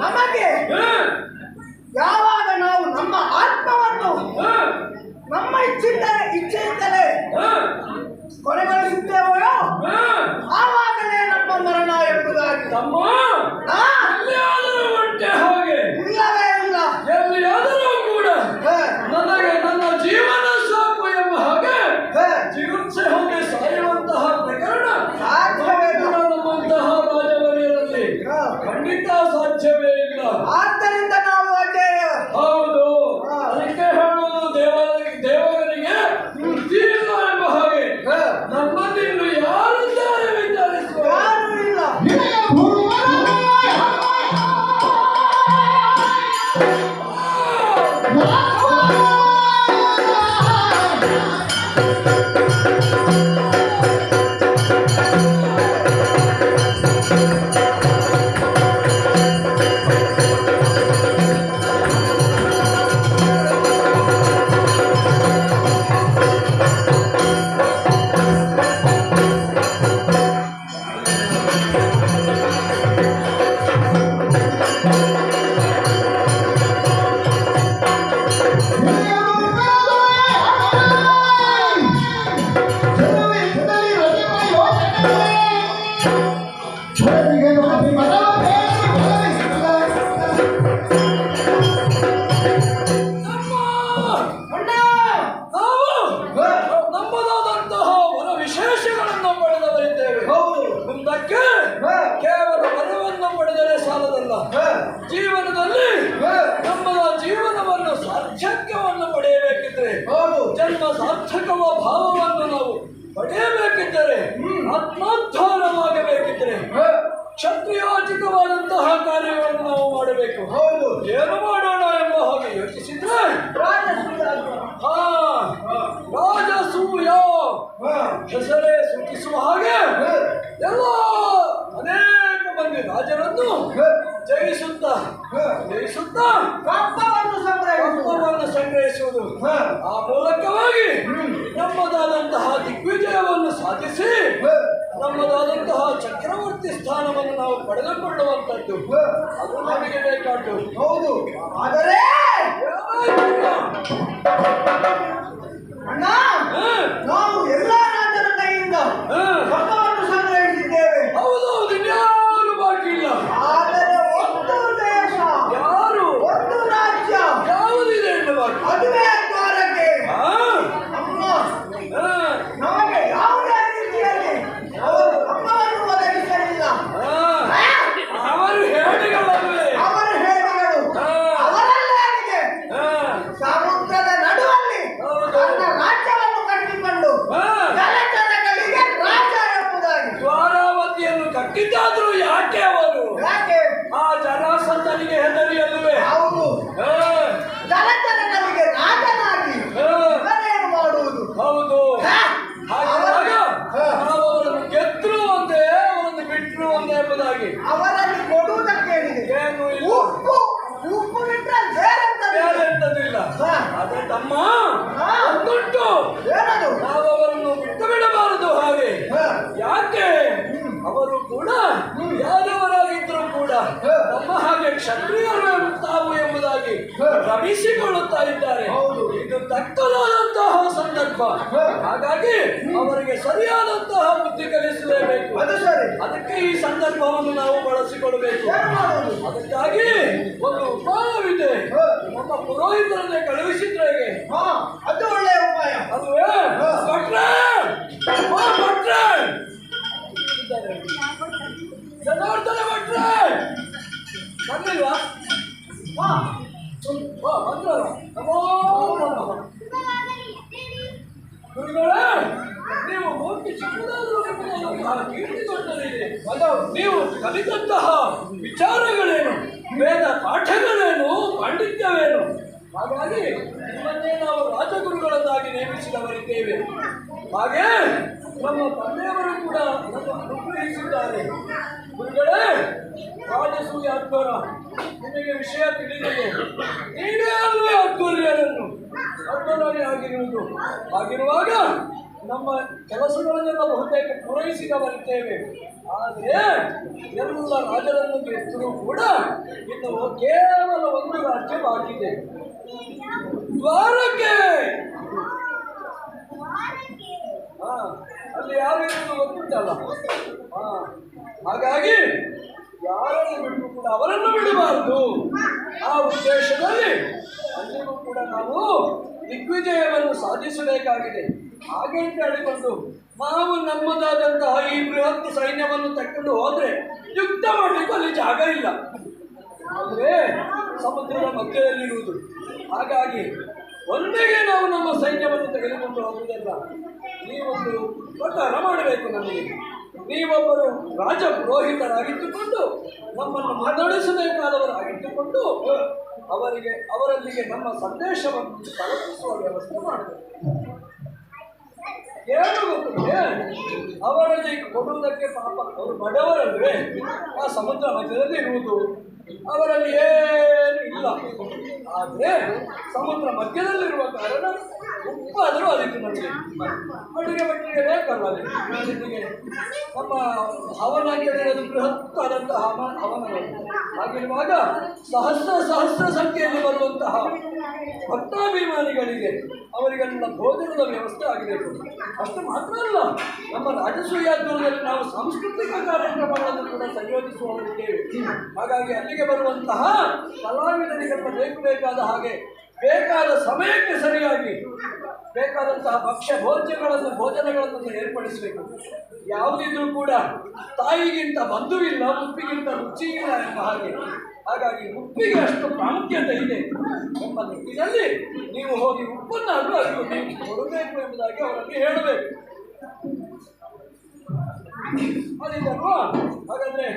ನಮಗೆ ಯಾವಾಗ ನಾವು ನಮ್ಮ ಆತ್ಮವನ್ನು ನಮ್ಮ ಇಚ್ಛೆಯಿಂದಲೇ ಕೊನೆಗೊಳಿಸುತ್ತೇವೋ ಆವಾಗಲೇ ನಮ್ಮ ಮರಣ ಎಂಬುದಾಗಿ ಇಲ್ಲವೇ ಇಲ್ಲ. ಎಲ್ಲಿಯಾದರೂ ಕೂಡ ನನಗೆ ನನ್ನ ಜೀವನ ಸಾಕು ಎಂಬ ಹಾಗೆ ಚಿಕಿತ್ಸೆ ಹೋಗಿ ಸಾಯುವಂತಹ ಪ್ರಕರಣ ನಮ್ಮಂತಹ ರಾಜವರಿಯರಲ್ಲಿ ಖಂಡಿತ ಸಾಧ್ಯವೇ ಇಲ್ಲ. ಆದ್ದರಿಂದ ನಾವು ಹೌದು, ಅದಕ್ಕೆ ಹೇಳುವುದು ದೇವರಿಗೆ ಬುದ್ಧಿ ಇಲ್ಲ ಎಂಬ ಹಾಗೆ ನಮ್ಮಲ್ಲಿ ಇನ್ನು ಯಾರಿದ್ದಾರೆ ವಿಚಾರಿಸುವ ಯಾರೂ ಇಲ್ಲ. ನಮ್ಮ ಅಣ್ಣ ನಾವು ನಮ್ಮದಾದಂತಹ ವರ ವಿಶೇಷಗಳನ್ನು ಪಡೆದವರಿದ್ದೇವೆ. ಹೌದು ಮುಂದಕ್ಕೆ ಕೇವಲ ವರವನ್ನು ಪಡೆದರೆ ಸಾಲದಲ್ಲ, ಜೀವನದಲ್ಲಿ ನಮ್ಮದ ಜೀವನವನ್ನು ಸಾರ್ಥಕ್ಯವನ್ನು ಪಡೆಯಬೇಕಿದ್ರೆ, ಹೌದು ಜನ್ಮ ಸಾರ್ಥಕವ ಭಾವವನ್ನು ನಾವು ಪಡೆಯಬೇಕಿದ್ದರೆ, ಆತ್ಮಾಧಾರವಾಗಬೇಕಿದ್ರೆ ಕ್ಷತ್ರಿಯೋಚಿತವಾದಂತಹ ಕಾರ್ಯಗಳನ್ನು ನಾವು ಮಾಡಬೇಕು. ಹೌದು ಏನು ಮಾಡೋಣ ಎಂಬ ಹಾಗೆ ಯೋಚಿಸಿದ್ರೆ ಹಾ ರಾಜಸೂಯ ಹೆಸರೇ ಸೂಚಿಸುವ ಹಾಗೆ ಎಲ್ಲ ಅನೇಕ ಮಂದಿ ರಾಜರನ್ನು ಜಯಿಸುತ್ತಾ ಕಪ್ಪವನ್ನು ಸಂಗ್ರಹಿಸುವುದು, ಆ ಮೂಲಕವಾಗಿ ನಮ್ಮದಾದಂತಹ ದಿಗ್ವಿಜಯವನ್ನು ಸಾಧಿಸಿ ನಮ್ಮದಾದಂತಹ ಚಕ್ರವರ್ತಿ ಸ್ಥಾನವನ್ನು ನಾವು ಪಡೆದುಕೊಳ್ಳುವಂಥದ್ದು ಅದು ನಮಗೆ ಬೇಕಾದ್ದು. ಹೌದು ಆದರೆ ಅಣ್ಣ ನಾವು ಎಲ್ಲ ರಾಜರ ಕೈಯಿಂದ ಕಪ್ಪವನ್ನು ಸಂಗ್ರಹಿಸಿದ್ದೇವೆ. ಹೌದೌದು, ಇನ್ಯಾರು ಬಾಕಿ ಇಲ್ಲ. ಆದರೆ ಒಂದು ದೇಶ, ಯಾರು, ಒಂದು ರಾಜ್ಯ ಯಾವುದಿದೆ ಎನ್ನುವಾಗ ಅದುವೇ ದ್ವಾರಕೆ. ಹಾ ಅಮ್ಮ ನಮಗೆ ಯಾವುದೇ ರೀತಿಯಲ್ಲಿ ಅವರು ಕಪ್ಪವನ್ನು ಒದಗಿಸಲಿಲ್ಲ. ಅವರು ಹೇಳಿಗಳಲ್ವೇ, ಅವರ ಹೇಳಿಗಳು ಅವರಲ್ಲೇನಿದೆ ಸಮುದ್ರದ ನಡುವಲ್ಲಿ ತನ್ನ ರಾಜ್ಯವನ್ನು ಕಟ್ಟಿಕೊಂಡು ಜಲಚರಗಳಿಗೆ ರಾಜ ಎಂಬುದಾಗಿ ದ್ವಾರಾವತಿಯನ್ನು ಕಟ್ಟಿದ್ದಾದ್ರೂ ಯಾಕೆ ಅವರು ಯಾಕೆ ಆ ಜರಾಸಂಧನಿಗೆ ಹೆದರಿಯಲ್ವೇ? ಅವರು ಜಲಚರಗಳಿಗೆ ರಾಜನಾಗಿ ಮನೆಯನ್ನು ಮಾಡುವುದು. ಹೌದು, ಹಾಗಾಗಿ ನಾವು ಅವರನ್ನು ಗೆದ್ರು ಒಂದೇ, ಅವರನ್ನು ಬಿಟ್ಟರು ಒಂದೇ ಎಂಬುದಾಗಿ ಅವರಲ್ಲಿ ಕೊಡುವುದಕ್ಕೇನಿದೆ? ಏನು ಇಲ್ಲ, ಉಪ್ಪು ಬಿಟ್ಟರೆ ಬೇರೆಂತದಿಲ್ಲ. ಆದ್ರೆ ತಮ್ಮ ಒಂದುಂಟು, ಏನದು? ನಾವು ಅವರನ್ನು ಬಿಟ್ಟು ಬಿಡಬಾರದು. ಹಾಗೆ ಯಾಕೆ ಅವರು ಕೂಡ ಯಾದವರಾಗಿದ್ರು ಕೂಡ ನಮ್ಮ ಹಾಗೆ ಕ್ಷತ್ರಿಯರು ತಾವು ಎಂಬುದಾಗಿ ಭ್ರಮಿಸಿಕೊಳ್ಳುತ್ತಾ ಇದ್ದಾರೆ. ಇದು ತಕ್ಕದಾದಂತಹ ಸಂದರ್ಭ. ಹಾಗಾಗಿ ಅವರಿಗೆ ಸರಿಯಾದಂತಹ ಬುದ್ಧಿ ಕಲಿಸಲೇಬೇಕು. ಅದು ಸರಿ. ಅದಕ್ಕೆ ಈ ಸಂದರ್ಭವನ್ನು ನಾವು ಬಳಸಿಕೊಳ್ಳಬೇಕು. ಅದಕ್ಕಾಗಿ ಒಂದು ಉಪಾಯವಿದೆ. ನಮ್ಮ ಪುರೋಹಿತರನ್ನೇ ಕಳುಹಿಸಿದ್ರೆ ಹೇಗೆ? ಅದು ಒಳ್ಳೆಯ ಉಪಾಯ. ಅದುವೇ ಭಟ್ರೆ, ಭಟ್ರೆ ಜನಾರ್ದನ ಭಟ್ರೆ ಬಂದಿಲ್ವಾ? ಬಂದ್ರಲ್ಲ. ನಮೋ ನಮಃ. ಗುರುಗಳೇ, ನೀವು ಮೂರ್ತಿ ಚಿಕ್ಕದಾದರೂ ಕೀರ್ತಿ ದೊಡ್ಡದಿದೆ. ನೀವು ಕಲಿತಂತಹ ವಿಚಾರಗಳೇನು, ವೇದ ಪಾಠಗಳೇನು, ಪಾಂಡಿತ್ಯವೇನು? ಹಾಗಾಗಿ ನಿಮ್ಮನ್ನೇ ನಾವು ರಾಜಗುರುಗಳನ್ನಾಗಿ ನೇಮಿಸಿದವರಿದ್ದೇವೆ. ಹಾಗೆ ನಮ್ಮ ತಂದೆಯವರು ಕೂಡ ನಮ್ಮನ್ನು ಅನುಗ್ರಹಿಸಿದ್ದಾರೆ. ಗುರುಗಳೇ, ರಾಜಸೂಯ ಅಕ್ಬರ ನಿಮಗೆ ವಿಷಯ ತಿಳಿದಿದೆ. ನೀವೇ ಅಲ್ವೇ ಅಕ್ಬರಿಯರನ್ನು ಅಕ್ಬರನೇ ಆಗಿರುವುದು. ಹಾಗಿರುವಾಗ ನಮ್ಮ ಕೆಲಸಗಳನ್ನೆಲ್ಲ ಬಹುತೇಕ ಪೂರೈಸಿದವರಿದ್ದೇವೆ. ಆದರೆ ಎಲ್ಲ ರಾಜರನ್ನು ಗೆದ್ದರೂ ಕೂಡ ಇನ್ನು ಕೇವಲ ಒಂದು ರಾಜ್ಯ ಬಾಕಿದೆ, ದ್ವಾರಕೆ. ಅಲ್ಲಿ ಯಾರಿಗೂ ಗೊತ್ತುಂಟಲ್ಲ. ಹಾಗಾಗಿ ಯಾರನ್ನು ಬಿಟ್ಟು ಕೂಡ ಅವರನ್ನು ಬಿಡಬಾರದು. ಆ ಉದ್ದೇಶದಲ್ಲಿ ಅಲ್ಲಿಗೂ ಕೂಡ ನಾವು ದಿಗ್ವಿಜಯವನ್ನು ಸಾಧಿಸಬೇಕಾಗಿದೆ. ಹಾಗೆ ಅಂತ ಹೇಳಿಕೊಂಡು ನಾವು ನಮ್ಮದಾದಂತಹ ಈ ಬೃಹತ್ ಸೈನ್ಯವನ್ನು ತಕ್ಕೊಂಡು ಹೋದ್ರೆ ಯುದ್ಧ ಮಾಡಲಿಕ್ಕೆ ಅಲ್ಲಿ ಜಾಗ ಇಲ್ಲ. ಆದರೆ ಸಮುದ್ರದ ಮಧ್ಯದಲ್ಲಿರುವುದು. ಹಾಗಾಗಿ ಒಂದಿಗೆ ನಾವು ನಮ್ಮ ಸೈನ್ಯವನ್ನು ತೆಗೆದುಕೊಂಡು ಹೋಗುವುದಲ್ಲ. ನೀವೊಂದು ಪ್ರಕಾರ ಮಾಡಬೇಕು. ನಮಗೆ ನೀವೊಬ್ಬರು ರಾಜ ಪುರೋಹಿತರಾಗಿಟ್ಟುಕೊಂಡು ನಮ್ಮನ್ನು ಮುನ್ನಡೆಸಬೇಕಾದವರಾಗಿಟ್ಟುಕೊಂಡು ಅವರಲ್ಲಿಗೆ ನಮ್ಮ ಸಂದೇಶವನ್ನು ತಲುಪಿಸುವ ವ್ಯವಸ್ಥೆ ಮಾಡಬೇಕು. ಏನು ಗೊತ್ತಿದೆ, ಅವರಲ್ಲಿ ಕೊಡುವುದಕ್ಕೆ ಪಾಪ ಅವರು ಬಡವರಲ್ವೇ, ಆ ಸಮುದ್ರ ಮಧ್ಯದಲ್ಲಿ ಇರುವುದು. ಅವರಲ್ಲಿ ಏನು ಇಲ್ಲ. ಆದರೆ ಸಮುದ್ರ ಮಧ್ಯದಲ್ಲಿರುವ ಕಾರಣ ಉಪ್ಪಾದರೂ ಅದಕ್ಕೆ ನಮಗೆ ಅಡುಗೆ ಮಟ್ಟಿಗೆ ಬೇಕಲ್ಲ. ಜೊತೆಗೆ ನಮ್ಮ ಹವನ ಅಂತ ಹೇಳೋದು ಬೃಹತ್ತಾದಂತಹ ಹವನಗಳು. ಹಾಗಿರುವಾಗ ಸಹಸ್ರ ಸಂಖ್ಯೆಯಲ್ಲಿ ಬರುವಂತಹ ಭಕ್ತಾಭಿಮಾನಿಗಳಿಗೆ ಅವರಿಗೆಲ್ಲ ಭೋಜನದ ವ್ಯವಸ್ಥೆ ಆಗಬೇಕು. ಅಷ್ಟು ಮಾತ್ರ ಅಲ್ಲ, ನಮ್ಮ ರಾಜಸೂಯಾದ್ರಲ್ಲಿ ನಾವು ಸಾಂಸ್ಕೃತಿಕ ಕಾರ್ಯಕ್ರಮಗಳನ್ನು ಕೂಡ ಸಂಯೋಜಿಸುವವರಿದ್ದೇವೆ. ಹಾಗಾಗಿ ಅಲ್ಲಿಗೆ ಬರುವಂತಹ ಕಲಾವಿದರಿಗೆಲ್ಲ ಬೇಕಾದ ಹಾಗೆ ಬೇಕಾದ ಸಮಯಕ್ಕೆ ಸರಿಯಾಗಿ ಬೇಕಾದಂತಹ ಭಕ್ಷ್ಯ ಭೋಜನಗಳನ್ನು ಏರ್ಪಡಿಸಬೇಕು. ಯಾವುದಿದ್ರೂ ಕೂಡ ತಾಯಿಗಿಂತ ಬಂಧುವಿಲ್ಲ, ಉಪ್ಪಿಗಿಂತ ರುಚಿ ಇಲ್ಲ ಎಂಬ ಹಾಗೆ. ಹಾಗಾಗಿ ಉಪ್ಪಿಗೆ ಅಷ್ಟು ಪ್ರಾಮುಖ್ಯತೆ ಇದೆ ಎಂಬ ನಿಟ್ಟಿನಲ್ಲಿ ನೀವು ಹೋಗಿ ಉಪ್ಪನ್ನಾದರೂ ಅದು ನೀವು ಕೊಡಬೇಕು ಎಂಬುದಾಗಿ ಅವರಲ್ಲಿ ಹೇಳಬೇಕು. ಅದಿದಲ್ವಾ? ಹಾಗಾದ್ರೆ